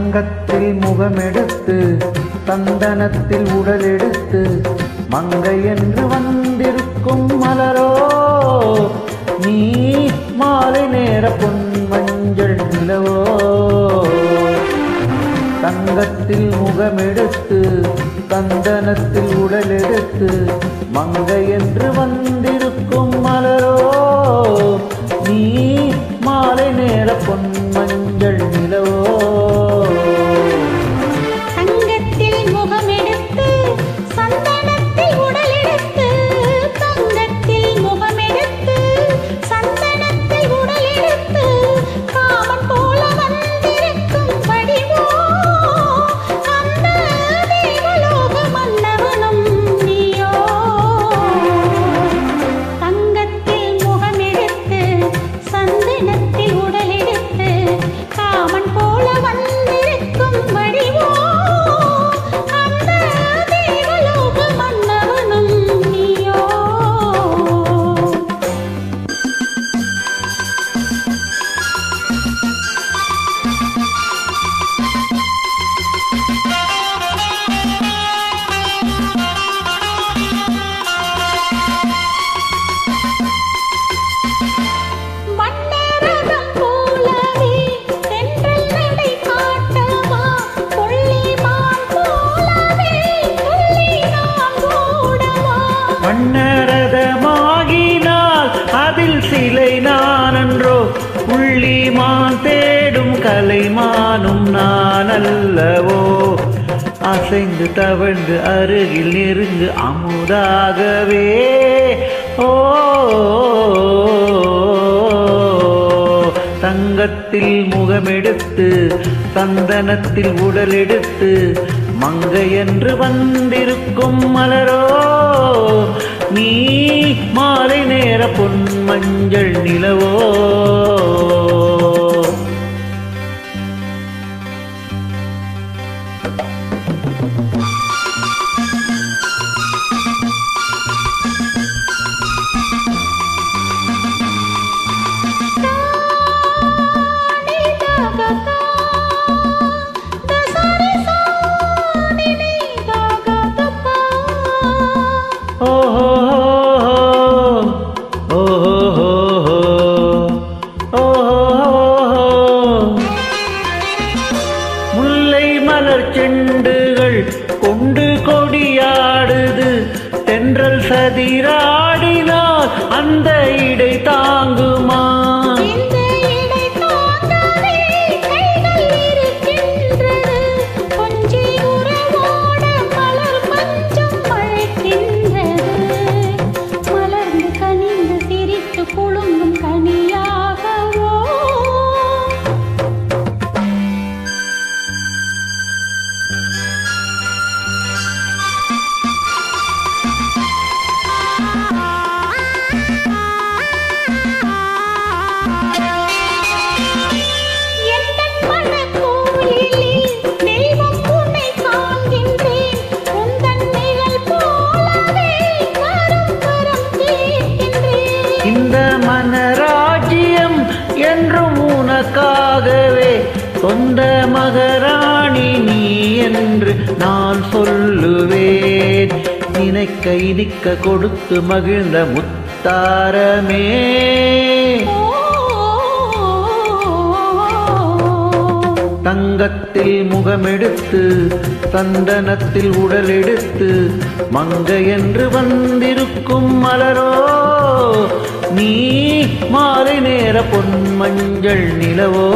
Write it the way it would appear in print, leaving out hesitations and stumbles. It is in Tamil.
தங்கத்தில் முகமெடுத்து சந்தனத்தில் உடலெடுத்து மங்கை என்று வந்திருக்கும் மலரோ நீ மாலை நேர பொன் மஞ்சள் நிலவோ. தங்கத்தில் முகமெடுத்து சந்தனத்தில் உடலெடுத்து மங்கை என்று வந்திருக்கும் மலரோ நீ மாலை நேர பொன் மஞ்சள் நிலவோ. தங்கத்தில் முகமெடுத்து சந்தனத்தில் உடலெடுத்து தங்கத்தில் முகமெடுத்து சந்தனத்தில் உடலெடுத்து காமன் போல வந்திருக்கும் வடிவோ அந்த தேவலோக மன்னவனும் நீயோ. தங்கத்தில் முகமெடுத்து சந்தனத்தில் உடலெடுத்து காமன் போல வந்திருக்கும் வடிவோ அந்த தேவலோக மன்னவனும் நீயோ. மன்னரகம் போலவே தென்றல் நடை காட்டவா கொள்ளிமான் போலவே துள்ளி நான் ஓடவா. மன்னரதமாகினால் அதில் சிலை நானன்றோ புள்ளிமான் தேடும் கலைமானும் நான் அல்லவோ. அசைந்து தவழ்ந்து அருகில் நெருங்கு அமுதாகவே ஓ. தங்கத்தில் முகமெடுத்து சந்தனத்தில் உடலெடுத்து மங்கை என்று வந்திருக்கும் மலரோ நீ மாலை நேர பொன் மஞ்சள் நிலவோ. முல்லை மலர் செண்டுகள் கொண்டு கொடியாடுது தென்றல் சதிராடினால் அந்த இடை தாங்குமா. இந்த இடை தாங்கவே கைகள் இருக்கின்றது கொஞ்சி உறவோட மலர் பஞ்சம் மழைக்கின்றது மலர்ந்து கனிந்து சிரித்து குலுங்கும் கனியாகவோ. எந்தன் மனக்கோயிலில் தெய்வம் உன்னை காண்கின்றேன் உந்தன் நிழல் போலவே வரம் வரம் கேட்கின்றேன். இந்த மனராஜ்யம் என்றும் உனக்காகவே சொந்த மகராணி நீ என்று நான் சொல்லுவேன். நினைக்க இனிக்க கொடுத்து மகிழ்ந்த முத்தாரமே. தங்கத்தில் முகமெடுத்து சந்தனத்தில் உடலெடுத்து மங்கை என்று வந்திருக்கும் மலரோ நீ மாலை நேர பொன் மஞ்சள் நிலவோ.